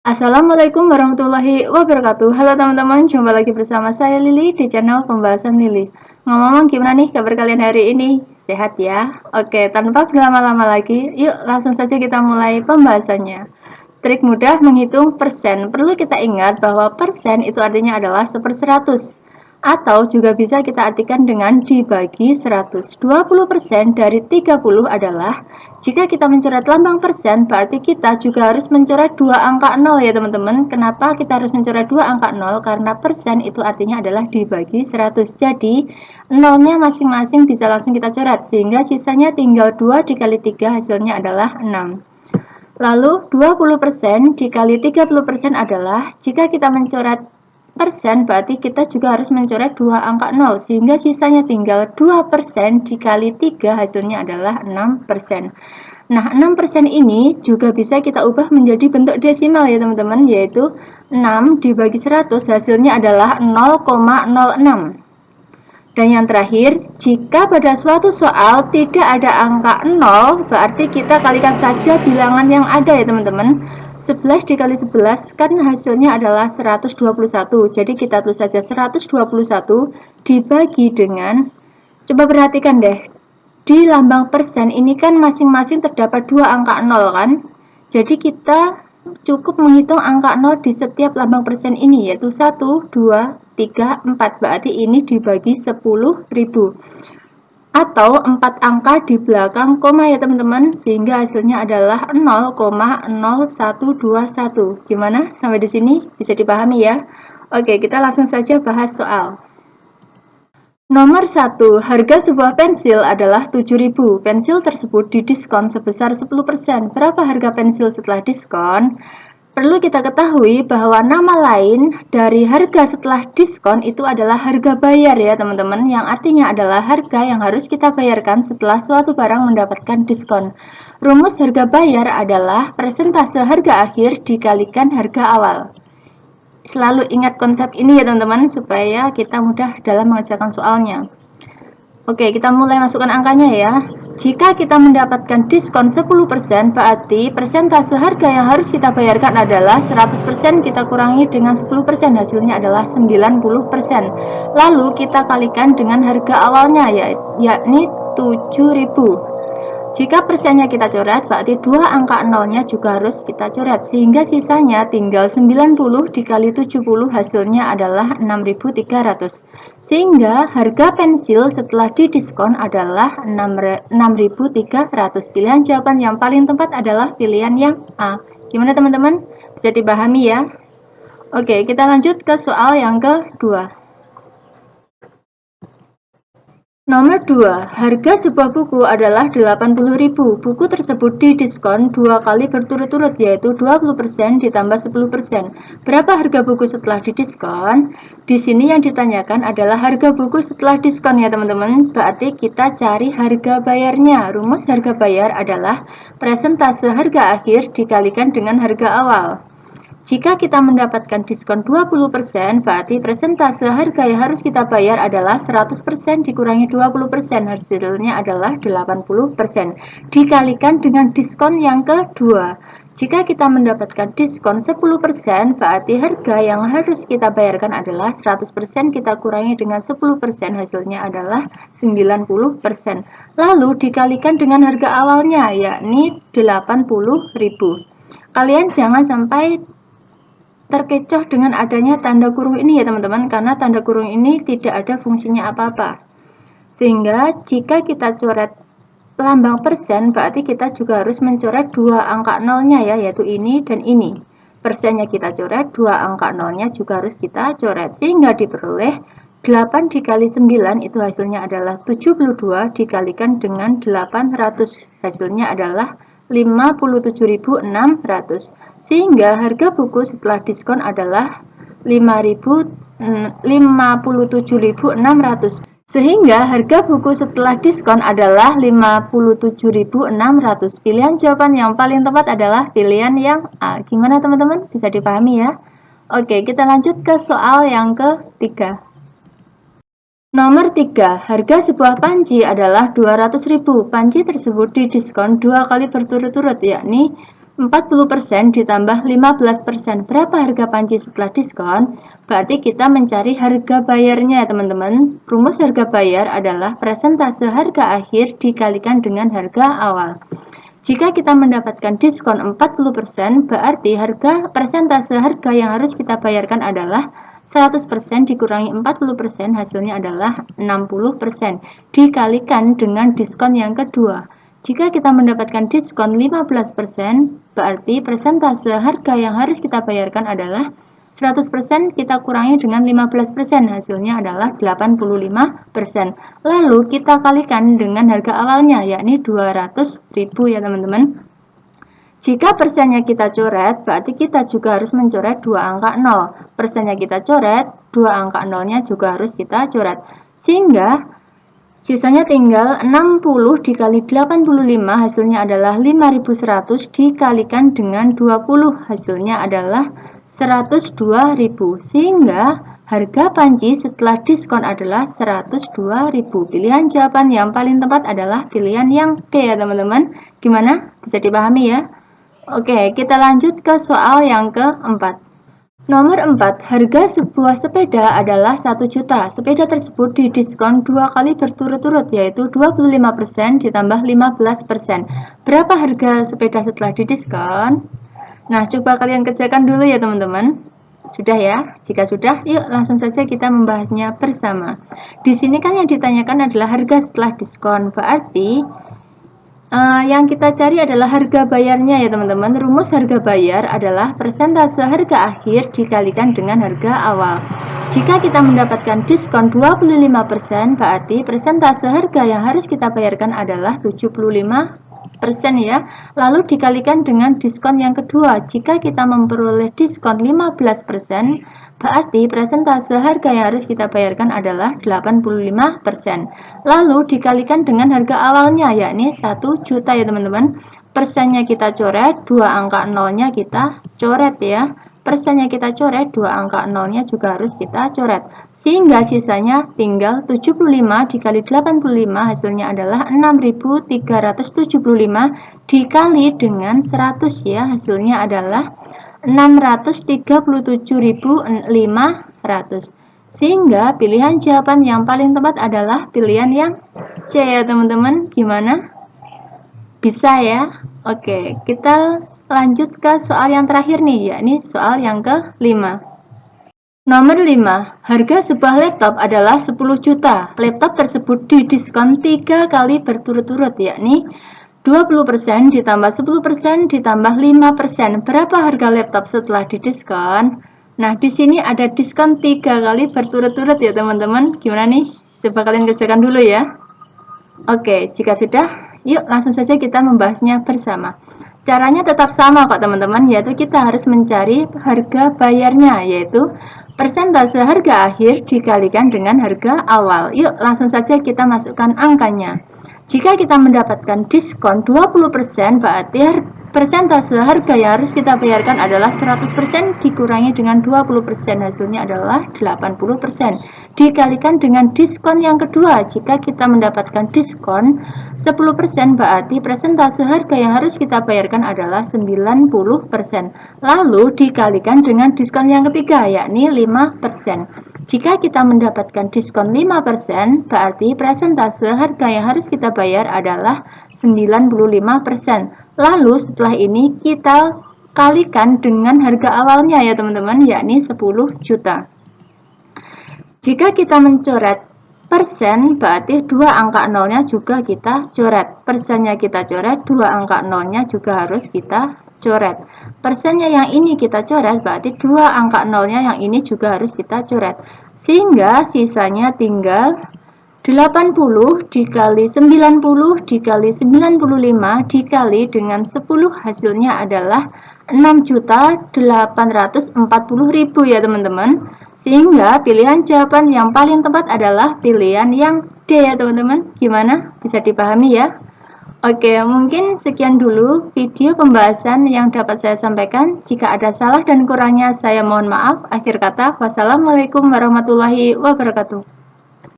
Assalamualaikum warahmatullahi wabarakatuh. Halo teman-teman, jumpa lagi bersama saya Lili di channel Pembahasan Lili. Ngomong-ngomong gimana nih kabar kalian hari ini? Sehat ya? Oke, tanpa berlama-lama lagi, yuk langsung saja kita mulai pembahasannya. Trik mudah menghitung persen. Perlu kita ingat bahwa persen itu artinya adalah 1/100. Atau juga bisa kita artikan dengan dibagi 100. 20% dari 30 adalah, jika kita mencoret lambang persen, berarti kita juga harus mencoret dua angka 0 ya teman-teman. Kenapa kita harus mencoret dua angka 0? Karena persen itu artinya adalah dibagi 100. Jadi, nolnya masing-masing bisa langsung kita coret, sehingga sisanya tinggal 2 dikali 3, hasilnya adalah 6. Lalu 20% dikali 30% adalah, jika kita mencoret persen berarti kita juga harus mencoret dua angka 0, sehingga sisanya tinggal 2% dikali 3, hasilnya adalah 6%. Nah, 6% ini juga bisa kita ubah menjadi bentuk desimal ya teman-teman, yaitu 6 dibagi 100 hasilnya adalah 0,06. Dan yang terakhir, jika pada suatu soal tidak ada angka 0, berarti kita kalikan saja bilangan yang ada ya teman-teman. 11 dikali 11 kan hasilnya adalah 121. Jadi kita tulis saja 121 dibagi dengan, coba perhatikan deh, di lambang persen ini kan masing-masing terdapat dua angka 0 kan. Jadi kita cukup menghitung angka 0 di setiap lambang persen ini, yaitu 1, 2, 3, 4. Berarti ini dibagi 10.000. Atau 4 angka di belakang koma ya teman-teman, sehingga hasilnya adalah 0,0121. Gimana? Sampai di sini bisa dipahami ya? Oke, kita langsung saja bahas soal. Nomor 1, harga sebuah pensil adalah 7.000. Pensil tersebut didiskon sebesar 10%. Berapa harga pensil setelah diskon? Perlu kita ketahui bahwa nama lain dari harga setelah diskon itu adalah harga bayar ya teman-teman, yang artinya adalah harga yang harus kita bayarkan setelah suatu barang mendapatkan diskon. Rumus harga bayar adalah persentase harga akhir dikalikan harga awal. Selalu ingat konsep ini ya teman-teman, supaya kita mudah dalam mengerjakan soalnya. Oke, kita mulai masukkan angkanya ya. Jika kita mendapatkan diskon 10%, berarti persentase harga yang harus kita bayarkan adalah 100%, kita kurangi dengan 10%, hasilnya adalah 90%. Lalu kita kalikan dengan harga awalnya, yakni 7.000. Jika persennya kita coret, berarti dua angka nolnya juga harus kita coret, sehingga sisanya tinggal 90 dikali 70, hasilnya adalah 6.300. Sehingga harga pensil setelah didiskon adalah 6.300. Pilihan jawaban yang paling tepat adalah pilihan yang A. Gimana teman-teman? Bisa dipahami ya? Oke, kita lanjut ke soal yang kedua. Nomor 2, harga sebuah buku adalah 80.000. Buku tersebut didiskon 2 kali berturut-turut, yaitu 20% ditambah 10%. Berapa harga buku setelah didiskon? Di sini yang ditanyakan adalah harga buku setelah diskon ya teman-teman. Berarti kita cari harga bayarnya. Rumus harga bayar adalah persentase harga akhir dikalikan dengan harga awal. Jika kita mendapatkan diskon 20%, berarti persentase harga yang harus kita bayar adalah 100% dikurangi 20%, hasilnya adalah 80%. Dikalikan dengan diskon yang kedua. Jika kita mendapatkan diskon 10%, berarti harga yang harus kita bayarkan adalah 100%, kita kurangi dengan 10%, hasilnya adalah 90%. Lalu dikalikan dengan harga awalnya, yakni 80.000. Kalian jangan sampai terkecoh dengan adanya tanda kurung ini ya teman-teman, karena tanda kurung ini tidak ada fungsinya apa-apa. Sehingga jika kita coret lambang persen, berarti kita juga harus mencoret dua angka nolnya ya, yaitu ini dan ini. Persennya kita coret, dua angka nolnya juga harus kita coret, sehingga diperoleh 8 dikali 9 itu hasilnya adalah 72 dikalikan dengan 800, hasilnya adalah 57.600. Sehingga harga buku setelah diskon adalah 57.600. Sehingga harga buku setelah diskon adalah 57.600. Pilihan jawaban yang paling tepat adalah pilihan yang A. Gimana teman-teman? Bisa dipahami ya? Oke, kita lanjut ke soal yang ketiga. Nomor 3, harga sebuah panci adalah 200.000. Panci tersebut didiskon 2 kali berturut-turut, yakni 40% ditambah 15%. Berapa harga panci setelah diskon? Berarti kita mencari harga bayarnya ya teman-teman. Rumus harga bayar adalah persentase harga akhir dikalikan dengan harga awal. Jika kita mendapatkan diskon 40%, berarti persentase harga yang harus kita bayarkan adalah 100% dikurangi 40%, hasilnya adalah 60%. Dikalikan dengan diskon yang kedua. Jika kita mendapatkan diskon 15%, berarti persentase harga yang harus kita bayarkan adalah 100% kita kurangi dengan 15%, hasilnya adalah 85%. Lalu kita kalikan dengan harga awalnya, yakni 200.000 ya teman-teman. Jika persennya kita coret, berarti kita juga harus mencoret dua angka 0. Persennya kita coret, dua angka 0-nya juga harus kita coret. Sehingga sisanya tinggal 60 dikali 85, hasilnya adalah 5.100 dikalikan dengan 20, hasilnya adalah 102.000. Sehingga harga panci setelah diskon adalah 102.000. Pilihan jawaban yang paling tepat adalah pilihan yang B ya teman-teman. Gimana? Bisa dipahami ya? Oke, kita lanjut ke soal yang keempat. Nomor 4, harga sebuah sepeda adalah 1 juta. Sepeda tersebut didiskon 2 kali berturut-turut, yaitu 25% ditambah 15%. Berapa harga sepeda setelah didiskon? Nah, coba kalian kerjakan dulu ya teman-teman. Sudah ya? Jika sudah, yuk langsung saja kita membahasnya bersama. Di sini kan yang ditanyakan adalah harga setelah diskon. Berarti yang kita cari adalah harga bayarnya ya teman-teman. Rumus harga bayar adalah persentase harga akhir dikalikan dengan harga awal. Jika kita mendapatkan diskon 25%, berarti persentase harga yang harus kita bayarkan adalah 75% ya. Lalu dikalikan dengan diskon yang kedua. Jika kita memperoleh diskon 15%, berarti persentase harga yang harus kita bayarkan adalah 85%. Lalu dikalikan dengan harga awalnya, yakni 1 juta ya teman-teman. Persennya kita coret, dua angka 0-nya kita coret ya. Persennya kita coret, dua angka 0-nya juga harus kita coret. Sehingga sisanya tinggal 75 dikali 85, hasilnya adalah 6.375 dikali dengan 100 ya. Hasilnya adalah 637.500. Sehingga pilihan jawaban yang paling tepat adalah pilihan yang C ya teman-teman. Gimana? Bisa ya? Oke, kita lanjut ke soal yang terakhir nih, yakni soal yang ke-5. Nomor 5, harga sebuah laptop adalah 10 juta. Laptop tersebut didiskon 3 kali berturut-turut, yakni 20% ditambah 10% ditambah 5%. Berapa harga laptop setelah didiskon? Nah, di sini ada diskon 3 kali berturut-turut ya teman-teman. Gimana nih? Coba kalian kerjakan dulu ya. Oke, jika sudah, yuk langsung saja kita membahasnya bersama. Caranya tetap sama kok teman-teman, yaitu kita harus mencari harga bayarnya, yaitu persentase harga akhir dikalikan dengan harga awal. Yuk langsung saja kita masukkan angkanya. Jika kita mendapatkan diskon 20%, berarti persentase harga yang harus kita bayarkan adalah 100% dikurangi dengan 20%, hasilnya adalah 80%. Dikalikan dengan diskon yang kedua, jika kita mendapatkan diskon 10%, berarti persentase harga yang harus kita bayarkan adalah 90%. Lalu dikalikan dengan diskon yang ketiga, yakni 5%. Jika kita mendapatkan diskon 5%, berarti persentase harga yang harus kita bayar adalah 95%. Lalu setelah ini kita kalikan dengan harga awalnya ya teman-teman, yakni 10 juta. Jika kita mencoret persen, berarti dua angka 0-nya juga kita coret. Persennya kita coret, dua angka 0-nya juga harus kita coret. Persennya yang ini kita coret, berarti dua angka 0-nya yang ini juga harus kita coret. Sehingga sisanya tinggal 80 dikali 90 dikali 95 dikali dengan 10, hasilnya adalah 6.840.000 ya teman-teman. Sehingga pilihan jawaban yang paling tepat adalah pilihan yang D ya teman-teman. Gimana? Bisa dipahami ya? Oke, mungkin sekian dulu video pembahasan yang dapat saya sampaikan. Jika ada salah dan kurangnya saya mohon maaf. Akhir kata, wassalamualaikum warahmatullahi wabarakatuh.